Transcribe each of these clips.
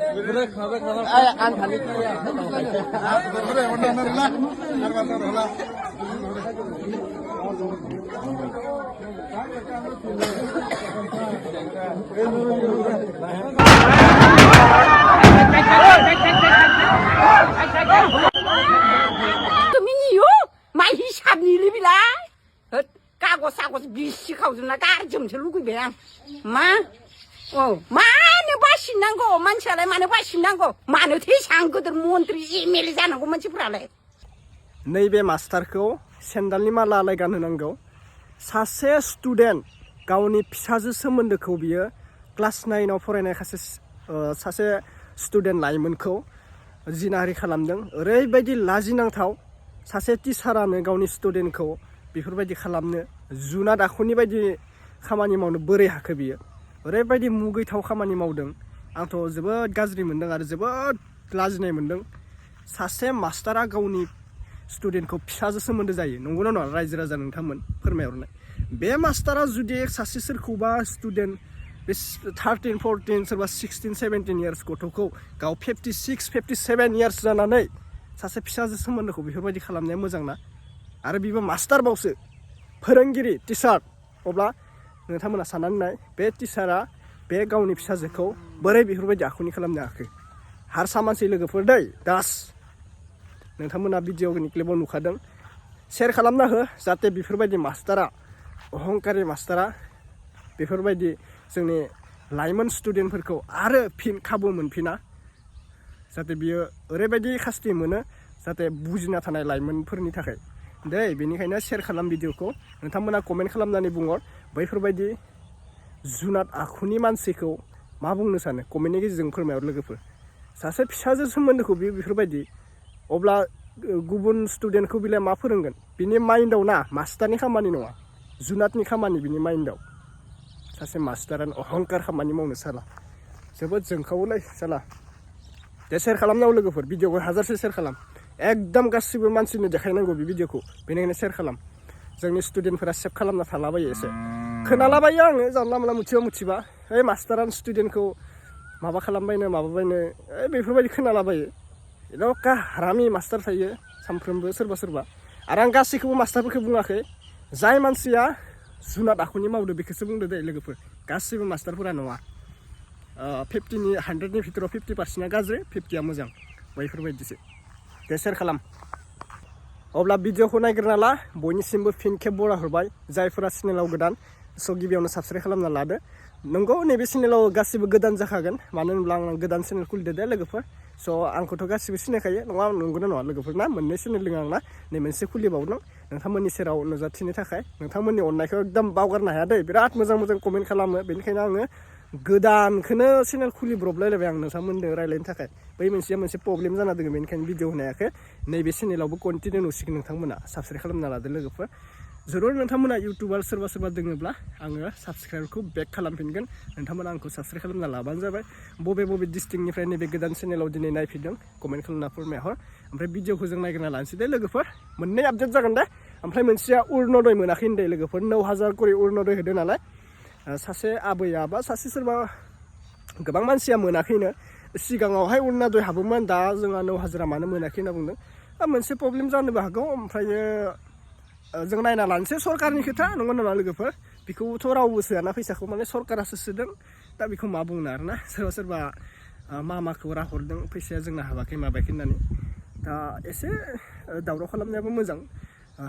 माइ हिसाबनि बिलाय कागज सागज बिसि खावजोबना गारजोबनोसो लुगैबाय आं मा मानो बासिनांगौ मानसियालाय मानो बासिनांगौ मानो एसां गोदोर मन्त्रि एमएलए जानांगौ मानसिफोरालाय नैबे मास्टारखौ सेन्डालनि माला आलाय गानहोनांगौ सासे स्टुडेन्ट गावनि फिसाजो सोमोन्दोखौ बियो क्लास 9 आव फरायनाय सासे स्टुडेन्ट लाइमोनखौ जिनाहारि खालामदों ओरैबायदि लाजिनांथाव सासे टिचारानो गावनि स्टुडेन्टखौ बेफोरबायदि खालामनो जुनाद आखुनि बायदि खामानि मावनो बोरै हाखो बियो ओरैबायदि मुगैथाव खामानि मावदों आंथ' जोबोद गाज्रि मोनदों आरो जोबोद लाजिनाय मोनदों सासे मास्टारा गावनि स्टुडेन्टखौ फिसाजो सोमोन्दो जायो नंगौना नङा रायजो राजा नोंथांमोन फोरमायहरनाय बे मास्टारा जुदि सासे सोरखौबा स्टुडेन्ट बे 13 14 सोरबा 16 17 इयार्स गथ'खौ गाव 56 57 इयार्स जानानै सासे फिसाजो सोमोन्दोखौ बेफोरबायदि खालामनाया मोजां ना आरो बिबो मास्टार बावसो फोरोंगिरि टिचार अब्ला नोंथांमोना साननानै नाय बे टिचारा बे गावनि फिसाजोखौ बोरै बेफोरबायदि आखुनि खालामनो हाखो हारसा मानसि लोगोफोर दै दास नोंथांमोना भिडिअनि क्लिपाव नुखादों शेयार खालामना हो जाहाथे बेफोरबायदि मास्टारा अहंकारि मास्टारा बेफोरबायदि जोंनि लाइमोन स्टुडेन्टफोरखौ आरो फिन खाबु मोनफिना जाहाथे बियो ओरैबायदि खास्ति मोनो जाहाथे बुजिना थानाय लाइमोनफोरनि थाखाय दे बेनिखायनो शेयार खालाम भिडिअखौ नोंथांमोना कमेन्ट खालामनानै बुंहर बैफोरबायदि जुनाद आखुनि मानसिखौ मा बुंनो सानो कमेन्टनि गेजेरजों फोरमायहर लोगोफोर सासे फिसाजो सोमोन्दोखौ बियो बेफोरबायदि अब्ला गुबुन स्टुडेन्टखौ बिलाय मा फोरोंगोन बिनि माइन्डआव ना मास्टारनि खामानि नङा जुनादनि खामानि बिनि माइन्डआव सासे मास्टारानो अहंकार खामानि मावनो साला जोबोद जोंखावोलै साला दे शेयार खालामनांगौ लोगोफोर भिडिअखौ हाजारसे शेयार खालाम एकदम गासिबो मानसिनो देखायनांगौ बे भिडिअखौ बेनिखायनो शेयार खालाम जोंनि स्टुडेन्टफोरा सेभ खालामना थालाबायो एसे खोनालाबायो आङो जानला मोनला मिथिबा ओइ मास्टारानो स्टुडेन्टखौ माबा खालामबायनो माबाबायनो बेफोरबायदि खोनालाबायो एन'का हारामि मास्टार थायो सानफ्रोमबो सोरबा आरो आं गासैखौबो मास्टारफोरखौ बुङाखै जाय मानसिया जुनाद आखुनि मावदो बेखौसो बुंदो दे लोगोफोर गासैबो मास्टारफोरा नङा 50नि 100नि भितराव 50%आ गाज्रि 50आ मोजां बैफोरबायदिसो दे शेयार खालाम अब्ला भिडिअखौ नायग्रोना ला बयनिसिमबो फिन खेब बरा हरबाय जायफोरा चेनेलाव गोदान स' गिबियावनो साबस्क्राइब खालामना लादो नंगौ नैबे चेनेलाव गासिबो गोदान जाखागोन मानो होनब्ला आं गोदान चेनेल खुलिदो दे लोगोफोर स' आंखौथ' गासिबो सिनायखायो नङा नंगौना नङा लोगोफोर ना मोननै चेनेल दङ आंना नै मोनसे खुलिबावदों नोंथांमोननि सेराव नुजाथिनो थाखाय नोंथांमोननि अननायखौ एकदम बावगारनो हाया दै बिराद मोजां कमेन्ट खालामो बेनिखायनो आङो गोदानखौनो चेनेल खुलिब्रबलायबाय आं नोंथांमोनजों रायज्लायनो थाखाय बै मोनसे प्रब्लेम जाना दङ बेनिखायनो भिडिअ होनो हायाखै नैबे चेनेलावबो कन्टिनिउ नुसिगोन नोंथांमोना साबस्क्राइब खालामना लादो लोगोफोर जरुर नोंथांमोना इउटुबार सोरबा दोङोब्ला आङो साबस्क्राइबखौ बेक खालामफिनगोन नोंथांमोना आंखौ साबस्क्राइब खालामना लाबानो जाबाय बबे डिस्ट्रिक्टनिफ्राय नैबे गोदान चेनेलाव दिनै नायफिनदों कमेन्ट खालामना फोरमायहर ओमफ्राय भिडिअखौ जों नायग्रोना लानोसै दे लोगोफोर मोननै आपडेट जागोन दे ओमफ्राय मोनसेया अरुण'दय मोनाखै दे लोगोफोर 9000 करि अरुण'दय होदो नालाय सासे आबैया बा सासे सोरबा गोबां मानसिया मोनाखैनो सिगाङावहाय अरुण'दय हाबोमोन दा जोंहा 9000 मानो मोनाखै होनना बुंदों मोनसे प्रब्लेम जानोबो हागौ ओमफ्रायो जों नायना लानोसै सरकारनि खोथा नंगौ नङा लोगोफोर बेखौथ' रावबो सोआना फैसाखौ माने सरकारासो सोदों दा बेखौ मा बुंनो आरोना सोरबा मामाखौ राहरदों फैसाया जोंना हाबाखै माबाखै होननानै दा एसे दावराव खालामनायाबो मोजां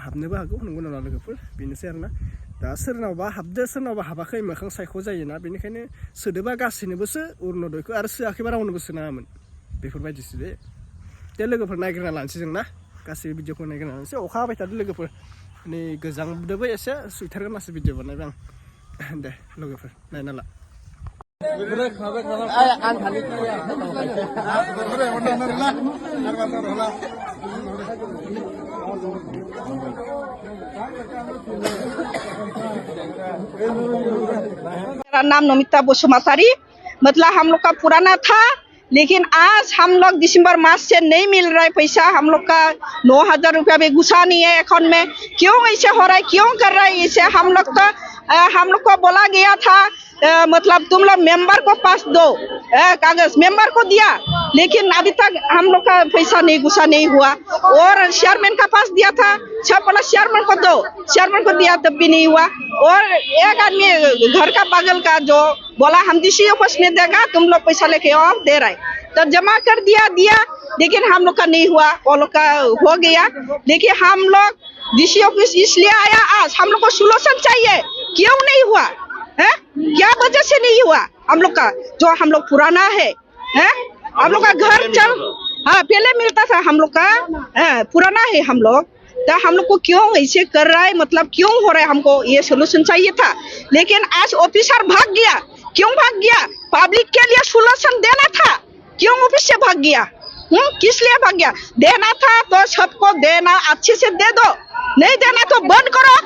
हाबनोबो हागौ नंगौ नङा लोगोफोर बेनोसै आरोना दा सोरनावबा हाबदो सोरनावबा हाबाखै मोखां सायख' जायोना बेनिखायनो सोदोबा गासैनोबोसो अरुण'दयखौ आरो सोआखैबा रावनोबो सोनाङामोन बेफोरबायदिसो दे लोगोफोर नायग्रोना लानोसै जों ना गासैबो भिडिअखौ नायग्रोना लानोसै अखा हाबाय थादो लोगोफोर नै गोजांदोबो एसे सुइटार गाननासो भिडिअ बानायबाय आं दे लोगोफोर नायना ला मेरा नाम नमिता बसुमतारी मतलब हम लोग का पुराना था लेकिन आज हम लोग दिसंबर मास से नहीं मिल रहा है पैसा हम लोग का 9000 रुपया भी घुसा नहीं है अकाउंट में क्यों ऐसे हो रहा है क्यों कर रहा है इसे हम लोग का हम लोग को बोला गया था मतलब तुम लोग मेंबर को पास दो कागज, मेंबर को दिया, लेकिन अभी तक हम लोग का पैसा नहीं घुसा नहीं हुआ। और चेयरमैन का पास दिया था, सब बोला चेयरमैन को दो, चेयरमैन को दिया तब भी नहीं हुआ। और एक आदमी घर का बगल का जो बोला हम डीसी ऑफिस में देगा, तुम लोग पैसा लेके आओ, दे रहे, तो जमा कर दिया, लेकिन हम लोग का नहीं हुआ, वो लोग का हो गया। लेकिन हम लोग डीसी ऑफिस इसलिए आया आज, हम लोग को सोल्यूशन चाहिए, क्यों नहीं हुआ है, क्या वजह से नहीं हुआ हम लोग का, जो हम लोग पुराना है हम लोग का घर चल, हाँ पहले मिलता था, हम लोग का पुराना है हम लोग, तो हम लोग को क्यों ऐसे कर रहा है, मतलब क्यों हो रहा है, हमको ये सोल्यूशन चाहिए था। लेकिन आज ऑफिसर भाग गया, क्यों भाग गया, पब्लिक के लिए सोल्यूशन देना था, क्यों ऑफिस से भाग गया, किस लिए भाग गया, देना था तो सबको देना, अच्छे से दे दो, नहीं देना तो बंद करो,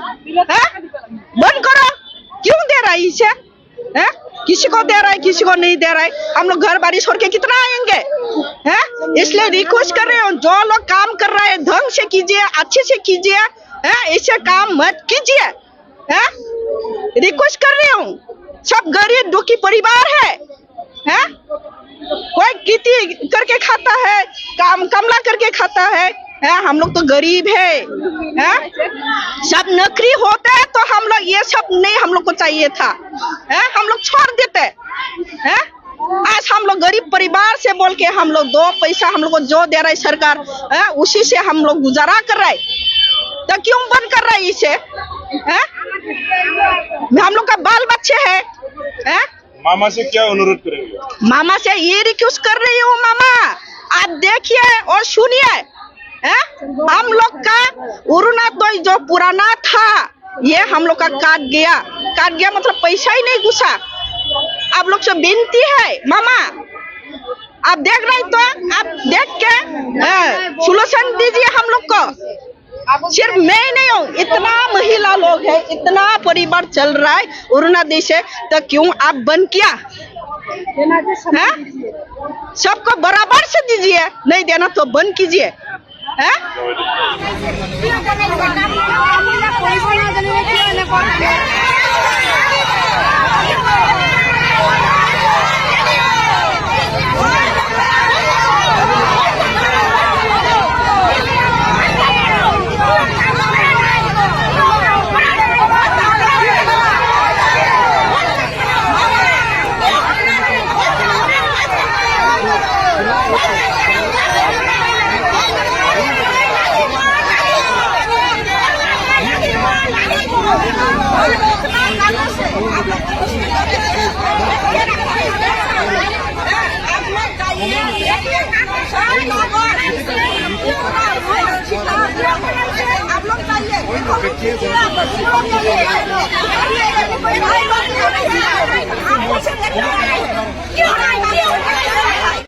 बंद करो, क्यों दे रहा है इसे, किसी को दे रहा है किसी को नहीं दे रहा है, हम लोग घर बारिश छोड़ के कितना आएंगे, इसलिए रिक्वेस्ट कर रहे हो, जो लोग काम कर रहे हैं ढंग से कीजिए, अच्छे से कीजिए, ऐसे काम मत कीजिए, रिक्वेस्ट कर रही हूँ। सब गरीब दुखी परिवार है, कोई खेती करके खाता है, काम कमला करके खाता है, हम लोग तो गरीब है, सब नौकरी होते हैं तो हम लोग ये सब नहीं हम लोग को चाहिए था, हम लोग छोड़ देते हैं। आज हम लोग गरीब परिवार से बोल के हम लोग दो पैसा हम लोग को जो दे रहा है सरकार, उसी से हम लोग गुजारा कर रहे हैं, तो क्यों बंद कर रहा है इसे, हम लोग का बाल बच्चे है, मामा से क्या अनुरोध करेंगे? मामा से ये रिक्वेस्ट कर रही हूँ, मामा आप देखिए और सुनिए, हम लोग का अरुणाचल जो पुराना था ये हम लोग का काट गया मतलब पैसा ही नहीं घुसा। आप लोग से विनती है मामा, आप देख रहे तो आप देख के सोल्यूशन दीजिए हम लोग को, सिर्फ मैं नहीं हूँ, इतना महिला लोग है, इतना परिवार चल रहा है अरुणाचल से, तो क्यों आप बंद किया, सबको बराबर से दीजिए, नहीं देना तो बंद कीजिए।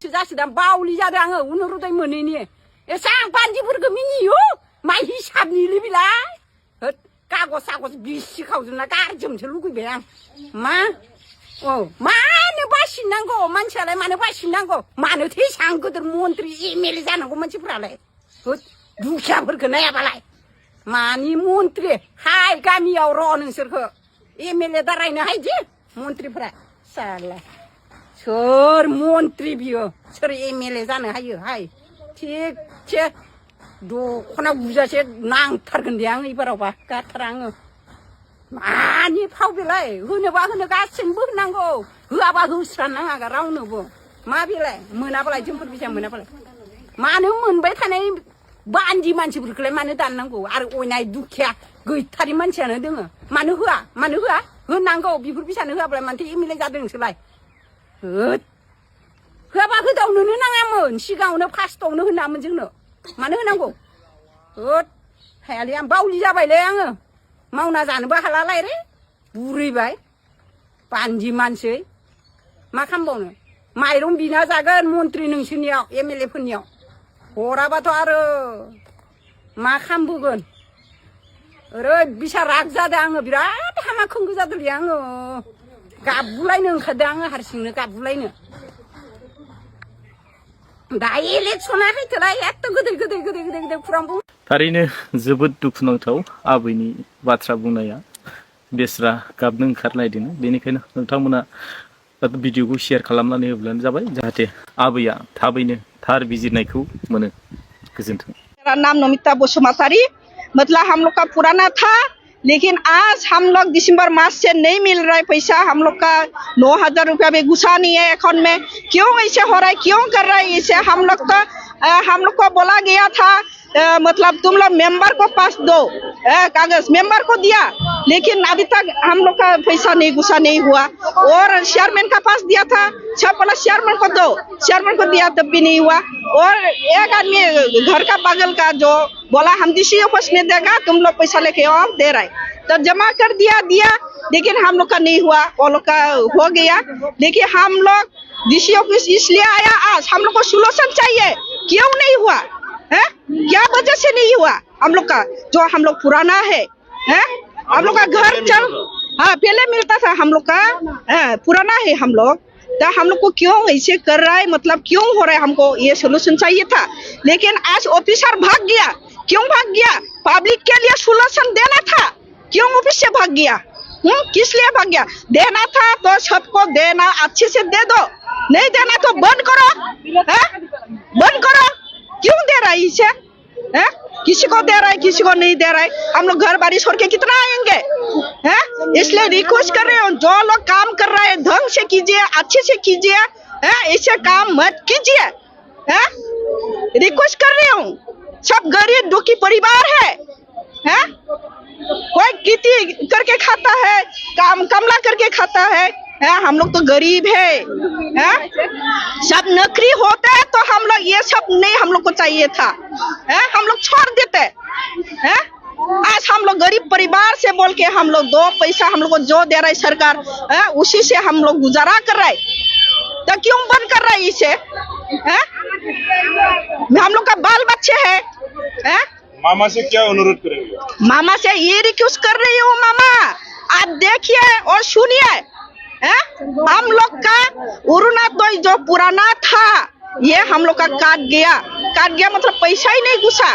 जासिदा बावलि जादों आङो उनुरुदै मोनैनि एसां बान्दिफोरखौ मिनियो माइ हिसाबनिलै बिलाय होद कागज सागज बिसि खावजोबना गारजोबनोसो लुगैबाय आं मानो बासिनांगौ मानसियालाय, मानो बासिनांगौ, मानोथो एसां गोदोर मन्त्रि एमएलए जानांगौ मानसिफोरालाय, होद दुखियाफोरखौ नायाबालाय मानि मन्त्रि हाय गामियाव र' नोंसोरखौ एमएलए दारायनो हायदि मन्त्रिफोरा साला सोर मन्त्रि बियो सोर एमएलए जानो हायो हाय थिगसे दख'ना गुजासे नांथारगोन दे आं एबारावबा गारथारा आङो मानि फाव बेलाय, होनोबा होनो गासैनोबो होनांगौ, होआबा होस्रानाङा रावनोबो, मा बेलाय मोनाबालाय जोंफोर बिसा मोनाबालाय मानो मोनबाय थानाय बान्दि मानसिफोरखौलाय मानो दाननांगौ, आरो अयनाय दुखिया गैथारि मानसियानो दोङो, मानो होआ होनांगौ, बेफोर बिसानो होआब्ला मानोथो एमएलए जादों नोंसोरलाय, होद होआबा होदावनोनो नाङामोन, सिगाङावनो फार्स्टआवनो होनामोन जोंनो, मानो होनांगौ, होद हायालै आं बावलि जाबायलै आङो, मावना जानोबो हालालाय रे बुरैबाय बान्दि मानसि, मा खालामबावनो, माइरं बिना जागोन मन्त्रि नोंसोरनियाव एमएलए फोरनियाव, हराबाथ' आरो मा खालामबोगोन, ओरैबायसा राग जादों आङो, बिराद हामा खोंगो जादोंलै आङो, गाबगुलायनो ओंखारदों आङो हारसिंनो गाबगुलायनो, दा इलेक्सना फैथोलाय एथ' गोदै खुरां बुं। थारैनो जोबोद दुखुनांथाव आबैनि बाथ्रा बुंनाया, बेस्रा गाबनो ओंखारलायदों बेनिखायनो नोंथांमोना भिडिअखौ शेयार खालामनानै होब्लानो जाबाय जाहाथे आबैया थाबैनो थार बिजिरनायखौ मोनो। गोजोन्थों। मेरा नाम नमिता बसुमतारी। मतलब हम लोग का पुराना था, लेकिन आज हम लोग दिसंबर मास से नहीं मिल रहा है पैसा। हम लोग का 9,000 रुपया भी घुसा नहीं है अकाउंट में। क्यों ऐसे हो रहा है, क्यों कर रहा है इसे? हम लोग को बोला गया था मतलब तुम लोग मेंबर को पास दो, कागज मेंबर को दिया, लेकिन अभी तक हम लोग का पैसा नहीं घुसा नहीं हुआ। और चेयरमैन का पास दिया था, सब बोला चेयरमैन को दो, चेयरमैन को दिया तब भी नहीं हुआ। और एक आदमी घर का बगल का जो बोला हम डीसी ऑफिस में देगा, तुम लोग पैसा लेके आओ, दे रहे तो जमा कर दिया, लेकिन हम लोग का नहीं हुआ, वो लोग का हो गया। देखिए हम लोग डीसी ऑफिस इसलिए आया आज, हम लोग को सोल्यूशन चाहिए। क्यों नहीं हुआ है, क्या वजह से नहीं हुआ? हम लोग का जो हम लोग पुराना है, हम लोग का घर चल, हाँ पहले मिलता था, हम लोग का पुराना है हम लोग, तो हम लोग को क्यों ऐसे कर रहा है, मतलब क्यों हो रहा है? हमको ये सोल्यूशन चाहिए था, लेकिन आज ऑफिसर भाग गया। क्यों भाग गया? पब्लिक के लिए सोल्यूशन देना था, क्यों ऑफिस से भाग गया? किस लिए भाग गया? देना था तो सबको देना, अच्छे से दे दो, नहीं देना तो बंद करो, बंद करो। क्यों दे रहा है इसे? किसी को दे रहा है, किसी को नहीं दे रहा है। हम लोग घर बारिश छोड़ के कितना आएंगे? इसलिए रिक्वेस्ट कर रहे हो, जो लोग काम कर रहे हैं ढंग से कीजिए, अच्छे से कीजिए, ऐसे काम मत कीजिए। रिक्वेस्ट कर रही हूँ, सब गरीब दुखी परिवार है, कोई खेती करके खाता है, काम कमला करके खाता है, हम लोग तो गरीब है, सब नौकरी होता है तो हम लोग ये सब नहीं हम लोग को चाहिए था, हम लोग छोड़ देते हैं। आज हम लोग गरीब परिवार से बोल के हम लोग दो पैसा हम लोग को जो दे रहा है सरकार, उसी से हम लोग गुजारा कर रहे हैं, तो क्यों बंद कर रहा है इसे? हम लोग का बाल बच्चे है। मामा से क्या अनुरोध करेंगे? मामा से ये रिक्वेस्ट कर रही हूँ, मामा आप देखिए और सुनिए, हम लोग का अरुणाचल जो पुराना था ये हम लोग का काट गया मतलब पैसा ही नहीं घुसा।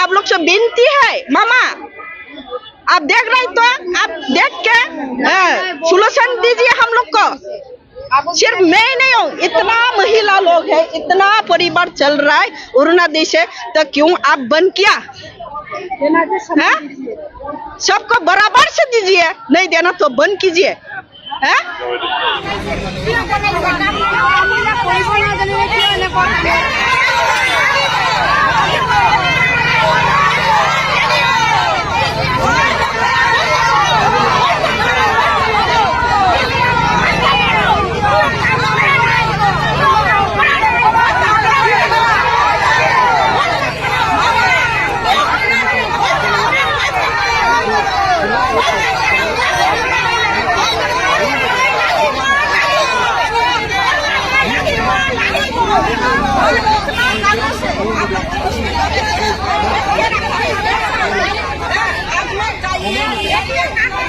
आप लोग से विनती है मामा, आप देख रहे तो आप देख के सोल्यूशन दीजिए हम लोग को। सिर्फ मैं नहीं हूँ, इतना महिला लोग है, इतना परिवार चल रहा है अरुणाचल से, तो क्यों आप बंद किया? सबको बराबर से दीजिए, नहीं देना तो बंद कीजिए।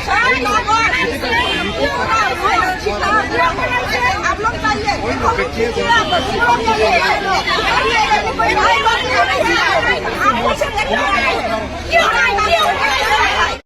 Saya